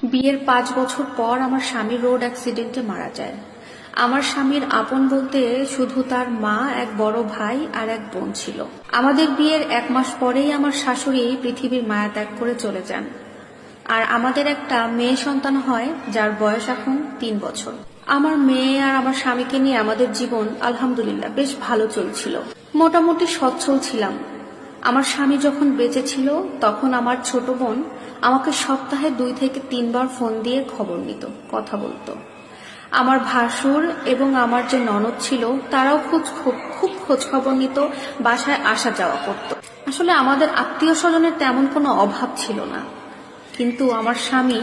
বিয়ের 5 বছর পর আমার স্বামী রোড অ্যাক্সিডেন্টে মারা যায়। আমার স্বামীর আপন বলতে শুধু তার মা, এক বড় ভাই আর এক বোন ছিল। আমাদের বিয়ের 1 মাস পরেই আমার শাশুড়ি পৃথিবীর মায়া ত্যাগ করে চলে যান। আর আমাদের একটা মেয়ে সন্তান হয়, যার বয়স এখন 3 বছর। আমার মেয়ে আর আমার স্বামীকে নিয়ে আমাদের জীবন আলহামদুলিল্লাহ বেশ ভালো চলছিল, মোটামুটি সচ্ছল ছিলাম। আমার স্বামী যখন বেঁচে ছিল তখন আমার ছোট বোন আমাকে সপ্তাহে 2 থেকে 3 বার ফোন দিয়ে খবর নিত, কথা বলতো। আমার ভাসুর এবং আমার যে ননদ ছিল তারাও খুব খোঁজ খবর নিত, বাসায় আসা যাওয়া করত। আসলে আমাদের আত্মীয় স্বজনের তেমন কোনো অভাব ছিল না। কিন্তু আমার স্বামী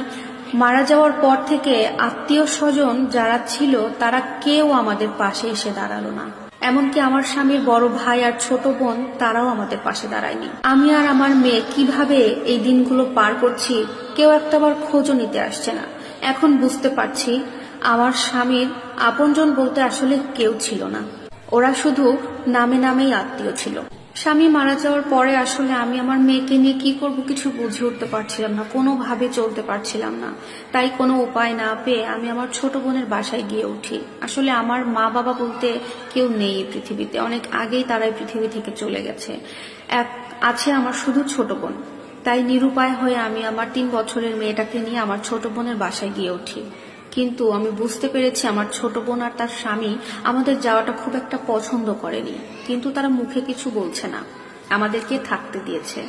মারা যাওয়ার পর থেকে আত্মীয় স্বজন যারা ছিল তারা কেউ আমাদের পাশে এসে দাঁড়ালো না। এমনকি আমার স্বামীর বড় ভাই আর ছোট বোন তারাও আমাদের পাশে দাঁড়ায়নি। আমি আর আমার মেয়ে কিভাবে এই দিনগুলো পার করছি কেউ একটাবার খোঁজও নিতে আসছে না। এখন বুঝতে পারছি আমার স্বামীর আপনজন বলতে আসলে কেউ ছিল না, ওরা শুধু নামে নামেই আত্মীয় ছিল। স্বামী মারা যাওয়ার পরে আসলে আমি আমার মেয়েকে নিয়ে কি করব কিছু বুঝে উঠতে পারছিলাম না, কোনোভাবে চলতে পারছিলাম না। তাই কোনো উপায় না পেয়ে আমি আমার ছোট বোনের বাসায় গিয়ে উঠি। আসলে আমার মা বাবা বলতে কেউ নেই পৃথিবীতে, অনেক আগেই তারাই পৃথিবী থেকে চলে গেছে। আছে আমার শুধু ছোট বোন। তাই নিরুপায় হয়ে আমি আমার 3 বছরের মেয়েটাকে নিয়ে আমার ছোট বোনের বাসায় গিয়ে উঠি। কিন্তু আমি বুঝতে পেরেছি আমার ছোট বোন আর তার স্বামী আমাদের যাওয়াটা খুব একটা পছন্দ করেনি, কিন্তু তারা মুখে কিছু বলছে না, আমাদেরকে থাকতে দিয়েছে।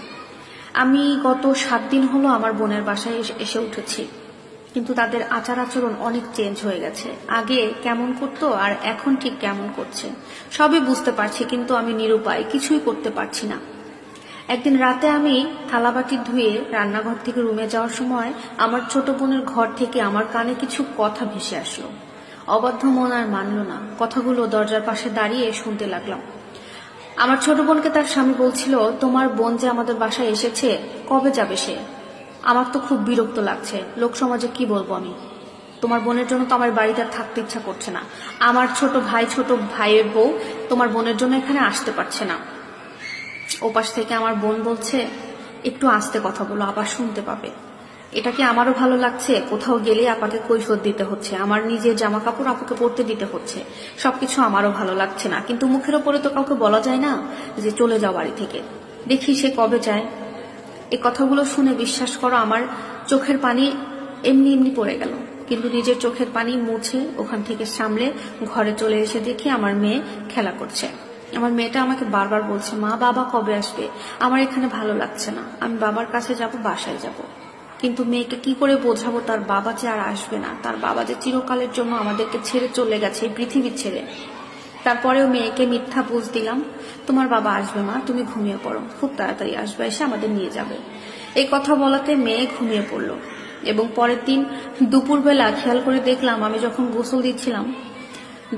আমি গত 7 দিন হলো আমার বোনের বাসায় এসে উঠেছি, কিন্তু তাদের আচার আচরণ অনেক চেঞ্জ হয়ে গেছে। আগে কেমন করতো আর এখন ঠিক কেমন করছে সবই বুঝতে পারছি, কিন্তু আমি নিরুপায়, কিছুই করতে পারছি না। একদিন রাতে আমি থালাবাটি ধুয়ে রান্নাঘর থেকে রুমে যাওয়ার সময় আমার ছোট বোনের ঘর থেকে আমার কানে কিছু কথা ভেসে আসলো। অবাধ্য মন আর মানল না, কথাগুলো দরজার পাশে দাঁড়িয়ে শুনতে লাগলাম। আমার ছোট বোনকে তার স্বামী বলছিল, তোমার বোন যে আমাদের বাসায় এসেছে, কবে যাবে সে? আমার তো খুব বিরক্ত লাগছে, লোক সমাজে কি বলবো আমি? তোমার বোনের জন্য তো আমার বাড়িতে থাকতে ইচ্ছা করছে না। আমার ছোট ভাইয়ের বউ তোমার বোনের জন্য এখানে আসতে পারছে না। ওপাশ থেকে আমার বোন বলছে, একটু আস্তে কথা বলো, আপা শুনতে পাবে। এটা কি আমারও ভালো লাগছে? কোথাও গেলে আপাকে কৈফিয়ত দিতে হচ্ছে, আমার নিজের জামা কাপড় আপুকে পরতে দিতে হচ্ছে, সবকিছু আমারও ভালো লাগছে না। কিন্তু মুখের ওপরে তো কাউকে বলা যায় না যে চলে যাও বাড়ি থেকে। দেখি সে কবে যায়। এই কথাগুলো শুনে বিশ্বাস করো আমার চোখের পানি এমনি এমনি পড়ে গেল, কিন্তু নিজের চোখের পানি মুছে ওখান থেকে সামলে ঘরে চলে এসে দেখি আমার মেয়ে খেলা করছে। আমার মেয়েটা আমাকে বারবার বলছে, মা বাবা কবে আসবে, আমার এখানে ভালো লাগছে না, আমি বাবার কাছে যাব, বাসায় যাব। কিন্তু মেয়েকে কি করে বোঝাবো তার বাবা যে আর আসবে না, তার বাবা যে চিরকালের জন্য আমাদেরকে ছেড়ে চলে গেছে এই পৃথিবী ছেড়ে। তারপরেও মেয়েকে মিথ্যা বুঝ দিলাম, তোমার বাবা আসবে মা, তুমি ঘুমিয়ে পড়ো, খুব তাড়াতাড়ি আসবে, এসে আমাদের নিয়ে যাবে। এই কথা বলাতে মেয়ে ঘুমিয়ে পড়লো। এবং পরের দিন দুপুরবেলা খেয়াল করে দেখলাম আমি যখন গোসল দিচ্ছিলাম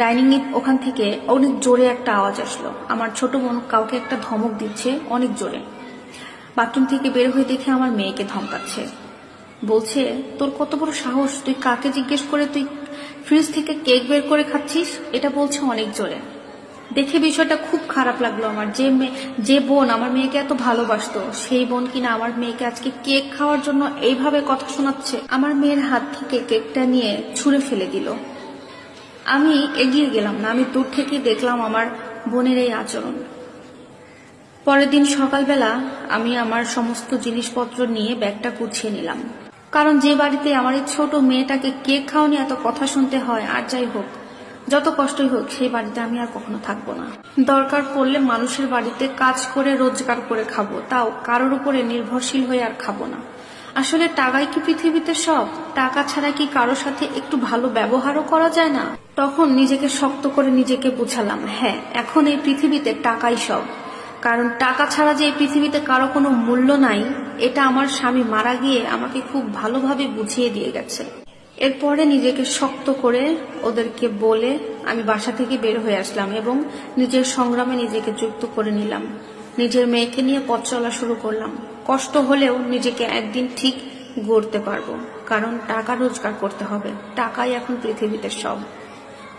ডাইনিং এ ওখান থেকে অনেক জোরে একটা আওয়াজ আসলো। আমার ছোট বোন কাউকে একটা ধমক দিচ্ছে অনেক জোরে। বাথরুম থেকে বের হয়ে দেখে আমার মেয়েকে ধমকাচ্ছে, বলছে, তোর কত বড় সাহস, তুই কাকে জিজ্ঞেস করে তুই ফ্রিজ থেকে কেক বের করে খাচ্ছিস? এটা বলছে অনেক জোরে। দেখে বিষয়টা খুব খারাপ লাগলো আমার। যে বোন আমার মেয়েকে এত ভালোবাসতো সেই বোন কিনা আমার মেয়েকে আজকে কেক খাওয়ার জন্য এইভাবে কথা শোনাচ্ছে। আমার মেয়ের হাত থেকে কেকটা নিয়ে ছুঁড়ে ফেলে দিল। আমি এগিয়ে গেলাম না, আমি দূর থেকে দেখলাম আমার বোনের এই আচরণ। পরের দিন সকালবেলা আমি আমার সমস্ত জিনিসপত্র নিয়ে ব্যাগটা গুছিয়ে নিলাম, কারণ যে বাড়িতে আমার এই ছোট মেয়েটাকে কেক খাওয়ানি এত কথা শুনতে হয়, আর যাই হোক যত কষ্টই হোক সেই বাড়িতে আমি আর কখনো থাকবো না। দরকার পড়লে মানুষের বাড়িতে কাজ করে রোজগার করে খাবো, তাও কারোর উপরে নির্ভরশীল হয়ে আর খাবো না। আসলে টাকাই কি পৃথিবীতে সব? টাকা ছাড়া কি কারোর সাথে একটু ভালো ব্যবহারও করা যায় না? তখন নিজেকে শক্ত করে নিজেকে বুঝালাম, হ্যাঁ এখন এই পৃথিবীতে টাকাই সব। কারণ টাকা ছাড়া যে এই পৃথিবীতে কারো কোনো মূল্য নাই, এটা আমার স্বামী মারা গিয়ে আমাকে খুব ভালোভাবে বুঝিয়ে দিয়ে গেছে। এরপরে নিজেকে শক্ত করে ওদেরকে বলে আমি বাসা থেকে বের হয়ে আসলাম এবং নিজের সংগ্রামে নিজেকে যুক্ত করে নিলাম। নিজের মেয়েকে নিয়ে পথ চলা শুরু করলাম। কষ্ট হলেও নিজেকে একদিন ঠিক গড়তে পারবো, কারণ টাকা রোজগার করতে হবে। টাকাই এখন পৃথিবীতে সব।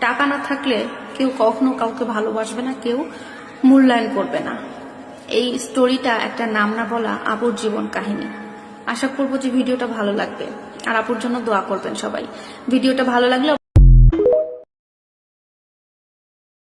টাকা না থাকলে কেউ কখনো কাউকে ভালোবাসবে না, কেউ মূল্যায়ন করবে না। এই স্টোরিটা একটা নাম না বলা আপুর জীবন কাহিনী। আশা করবো যে ভিডিওটা ভালো লাগবে। আর আপুর জন্য দোয়া করবেন সবাই। ভিডিওটা ভালো লাগলে